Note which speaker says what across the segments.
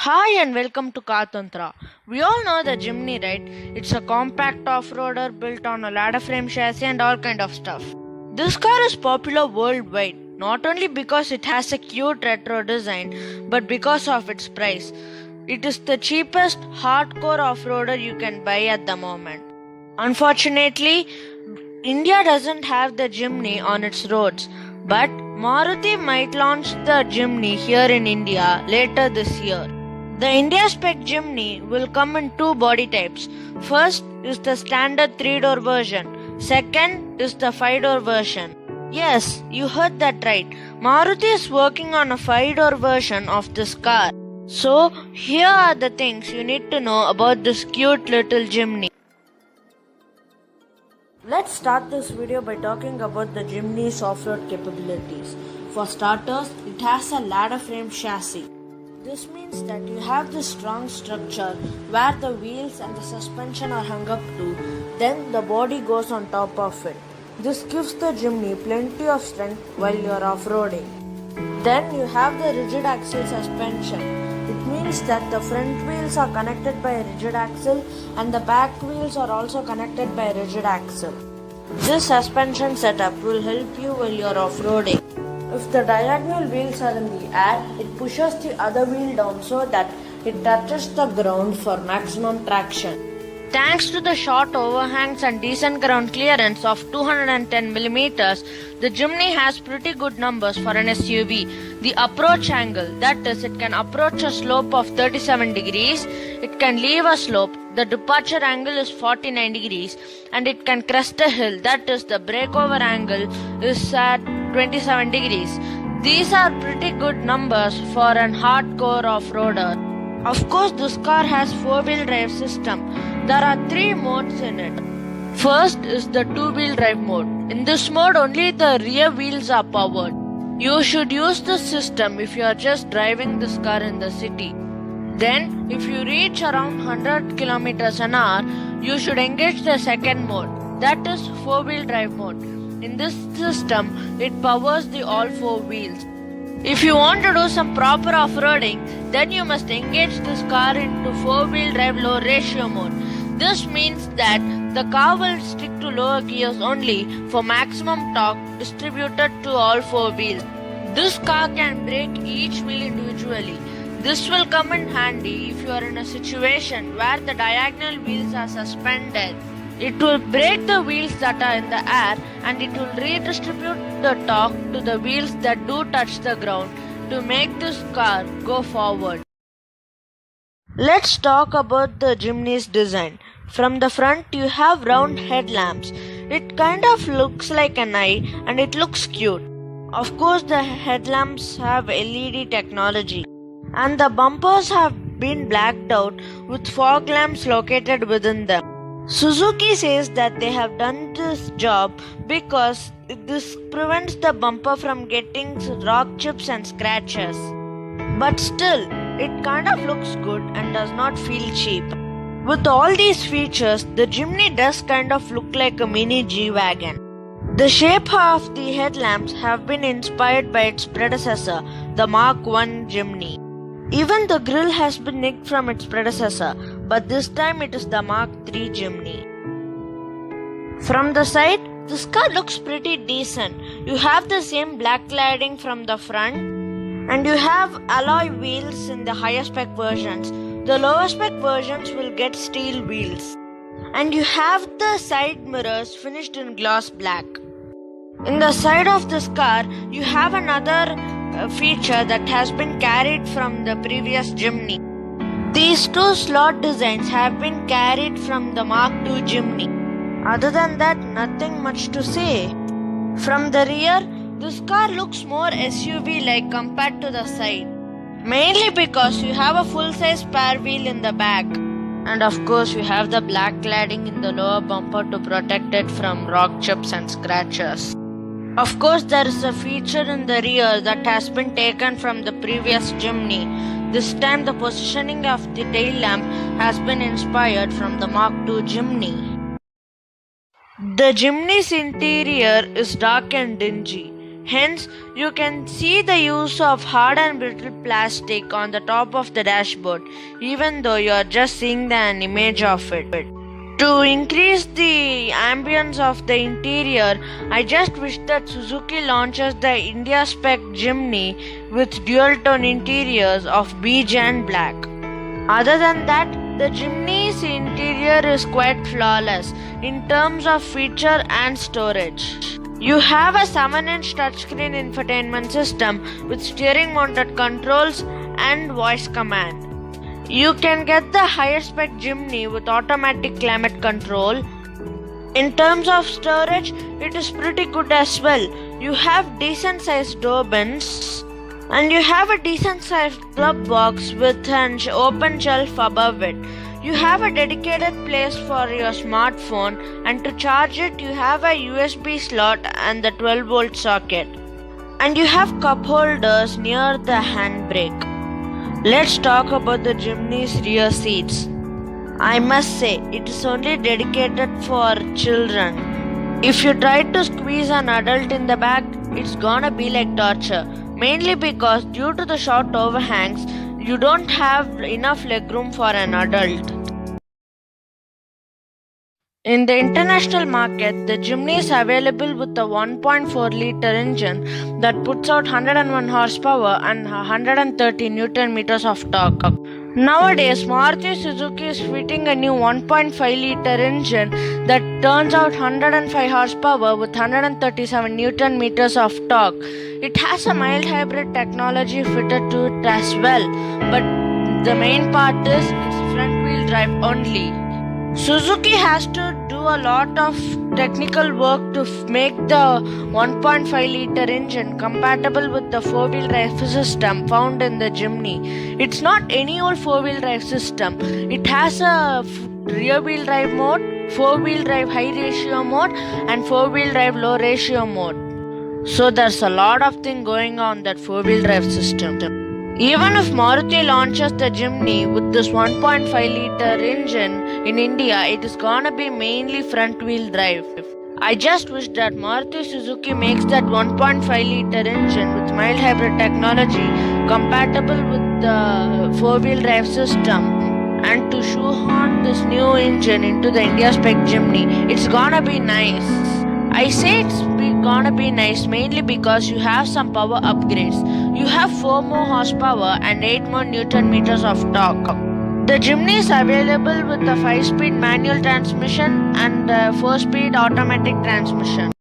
Speaker 1: Hi and welcome to Kartantra. We all know the Jimny, right? It's a compact off-roader built on a ladder frame chassis and all kind of stuff. This car is popular worldwide, not only because it has a cute retro design, but because of its price. It is the cheapest hardcore off-roader you can buy at the moment. Unfortunately, India doesn't have the Jimny on its roads, but Maruti might launch the Jimny here in India later this year. The India spec Jimny will come in two body types. First is the standard 3-door version. Second is the 5-door version. Yes, you heard that right. Maruti is working on a 5-door version of this car. So, here are the things you need to know about this cute little Jimny. Let's start this video by talking about the Jimny's off-road capabilities. For starters, it has a ladder frame chassis. This means that you have this strong structure where the wheels and the suspension are hung up to, then the body goes on top of it. This gives the Jimny plenty of strength while you are off-roading. Then you have the rigid axle suspension. It means that the front wheels are connected by a rigid axle and the back wheels are also connected by a rigid axle. This suspension setup will help you while you are off-roading. If the diagonal wheels are in the air, it pushes the other wheel down so that it touches the ground for maximum traction. Thanks to the short overhangs and decent ground clearance of 210mm, the Jimny has pretty good numbers for an SUV. The approach angle, that is, it can approach a slope of 37 degrees, it can leave a slope, the departure angle is 49 degrees, and it can crest a hill, that is, the breakover angle is at 27 degrees. These are pretty good numbers for an hardcore off-roader. Of course, this car has 4-wheel drive system. There are 3 modes in it. First is the 2-wheel drive mode. In this mode, only the rear wheels are powered. You should use this system if you are just driving this car in the city. Then, if you reach around 100 km an hour, you should engage the second mode. That is 4-wheel drive mode. In this system, it powers the all 4 wheels. If you want to do some proper off-roading, then you must engage this car into 4-wheel drive low ratio mode. This means that the car will stick to lower gears only for maximum torque distributed to all 4 wheels. This car can brake each wheel individually. This will come in handy if you are in a situation where the diagonal wheels are suspended. It will brake the wheels that are in the air and it will redistribute the torque to the wheels that do touch the ground to make this car go forward. Let's talk about the Jimny's design. From the front you have round headlamps. It kind of looks like an eye and it looks cute. Of course, the headlamps have LED technology and the bumpers have been blacked out with fog lamps located within them. Suzuki says that they have done this job because this prevents the bumper from getting rock chips and scratches. But still, it kind of looks good and does not feel cheap. With all these features, the Jimny does kind of look like a mini G-Wagon. The shape of the headlamps have been inspired by its predecessor, the Mark I Jimny. Even the grille has been nicked from its predecessor, but this time it is the Mark III Jimny. From the side, this car looks pretty decent. You have the same black cladding from the front, and you have alloy wheels in the higher spec versions. The lower spec versions will get steel wheels. And you have the side mirrors finished in gloss black. In the side of this car, you have another feature that has been carried from the previous Jimny. These 2 slot designs have been carried from the Mark II Jimny. Other than that, nothing much to say. From the rear, this car looks more SUV-like compared to the side. Mainly because you have a full-size spare wheel in the back. And of course, you have the black cladding in the lower bumper to protect it from rock chips and scratches. Of course, there is a feature in the rear that has been taken from the previous Jimny. This time, the positioning of the tail lamp has been inspired from the Mark II Jimny. The Jimny's interior is dark and dingy. Hence, you can see the use of hard and brittle plastic on the top of the dashboard, even though you are just seeing an image of it. To increase the ambience of the interior, I just wish that Suzuki launches the India spec Jimny with dual tone interiors of beige and black. Other than that, the Jimny's interior is quite flawless in terms of feature and storage. You have a 7-inch touchscreen infotainment system with steering mounted controls and voice command. You can get the higher spec Jimny with automatic climate control. In terms of storage, it is pretty good as well. You have decent sized door bins and you have a decent sized glove box with an open shelf above it. You have a dedicated place for your smartphone, and to charge it you have a USB slot and the 12-volt socket. And you have cup holders near the handbrake. Let's talk about the Jimny's rear seats. I must say, it is only dedicated for children. If you try to squeeze an adult in the back, it's gonna be like torture. Mainly because due to the short overhangs, you don't have enough legroom for an adult. In the international market, the Jimny is available with a 1.4 liter engine that puts out 101 horsepower and 130 Newton meters of torque. Nowadays, Maruti Suzuki is fitting a new 1.5 liter engine that turns out 105 horsepower with 137 Newton meters of torque. It has a mild hybrid technology fitted to it as well, but the main part is it's front wheel drive only. Suzuki has to do a lot of technical work to make the 1.5 liter engine compatible with the 4-wheel drive system found in the Jimny. It's not any old 4-wheel drive system. It has a rear wheel drive mode, 4-wheel drive high ratio mode and 4-wheel drive low ratio mode. So there's a lot of thing going on that 4-wheel drive system. Even if Maruti launches the Jimny with this 1.5 liter engine in India, it is gonna be mainly front wheel drive. I just wish that Maruti Suzuki makes that 1.5 liter engine with mild hybrid technology compatible with the 4-wheel drive system and to shoehorn this new engine into the India spec Jimny. It's gonna be nice. I say gonna be nice mainly because you have some power upgrades. You have 4 more horsepower and 8 more Newton meters of torque. The Jimny is available with a 5-speed manual transmission and a 4-speed automatic transmission.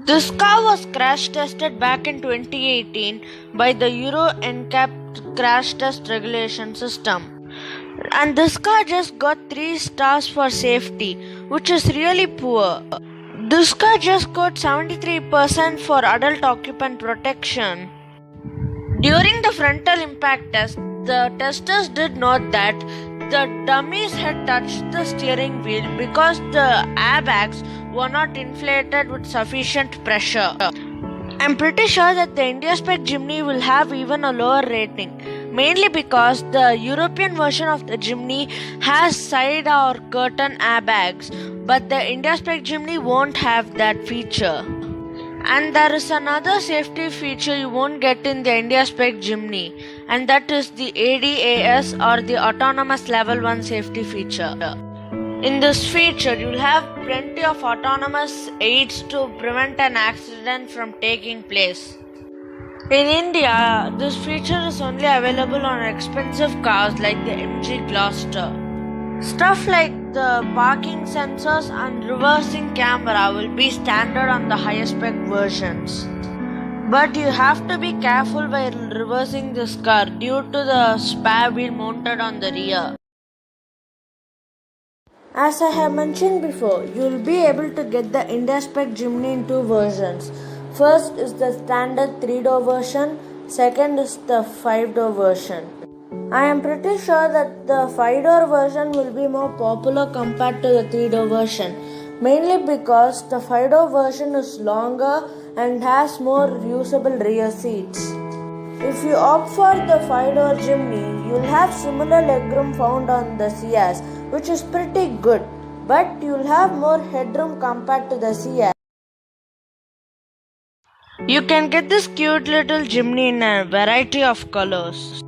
Speaker 1: This car was crash tested back in 2018 by the Euro NCAP crash test regulation system. And this car just got 3 stars for safety, which is really poor. This car just got 73% for adult occupant protection. During the frontal impact test, the testers did note that the dummy's head touched the steering wheel because the airbags were not inflated with sufficient pressure. I'm pretty sure that the India spec Jimny will have even a lower rating, mainly because the European version of the Jimny has side or curtain airbags, but the India spec Jimny won't have that feature. And there is another safety feature you won't get in the India spec Jimny, and that is the ADAS or the Autonomous Level 1 safety feature. In this feature, you'll have plenty of autonomous aids to prevent an accident from taking place. In India, this feature is only available on expensive cars like the MG Gloster. Stuff like the parking sensors and reversing camera will be standard on the higher spec versions. But you have to be careful while reversing this car due to the spare wheel mounted on the rear. As I have mentioned before, you will be able to get the India spec Jimny in 2 versions. First is the standard 3-door version, second is the 5-door version. I am pretty sure that the 5-door version will be more popular compared to the 3-door version, mainly because the 5-door version is longer and has more usable rear seats. If you opt for the 5-door Jimny, you'll have similar legroom found on the Ciaz, which is pretty good, but you'll have more headroom compared to the Ciaz. You can get this cute little Jimny in a variety of colors.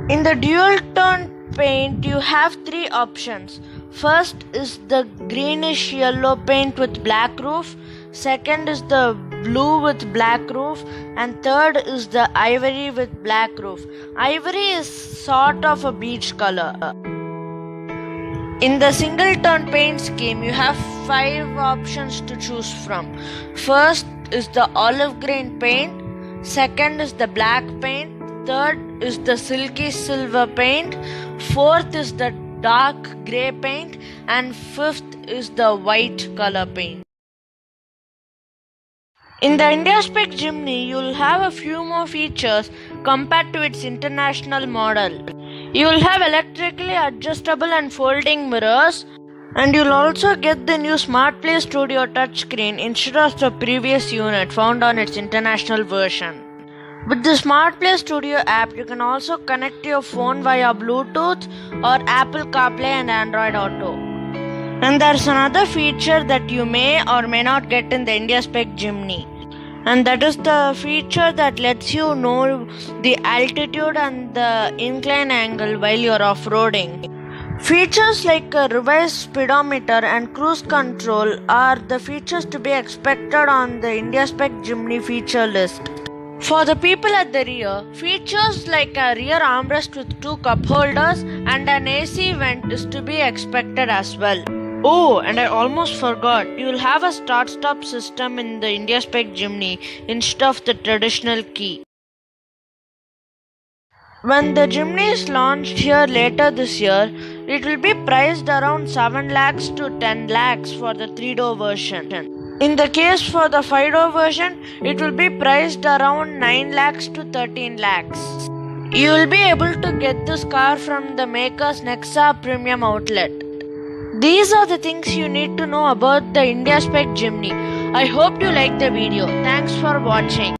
Speaker 1: In the dual tone paint, you have three options. First is the greenish yellow paint with black roof, second is the blue with black roof, and third is the ivory with black roof. Ivory is sort of a beige color. In the single tone paint scheme, you have 5 options to choose from. First is the olive green paint, second is the black paint, third is the silky silver paint, fourth is the dark grey paint, and fifth is the white color paint. In the India-spec Jimny, you'll have a few more features compared to its international model. You'll have electrically adjustable and folding mirrors, and you'll also get the new Smart Play Studio touchscreen instead of the previous unit found on its international version. With the Smart Play Studio app, you can also connect your phone via Bluetooth or Apple CarPlay and Android Auto. And there's another feature that you may or may not get in the India-spec Jimny, and that is the feature that lets you know the altitude and the incline angle while you're off-roading. Features like a revised speedometer and cruise control are the features to be expected on the India-spec Jimny feature list. For the people at the rear, features like a rear armrest with 2 cup holders and an AC vent is to be expected as well. Oh, and I almost forgot, you'll have a start-stop system in the India-spec Jimny instead of the traditional key. When the Jimny is launched here later this year, it will be priced around 7 lakhs to 10 lakhs for the 3-door version. In the case for the 5-door version, it will be priced around 9 lakhs to 13 lakhs. You will be able to get this car from the maker's Nexa Premium Outlet. These are the things you need to know about the India-spec Jimny. I hope you liked the video. Thanks for watching.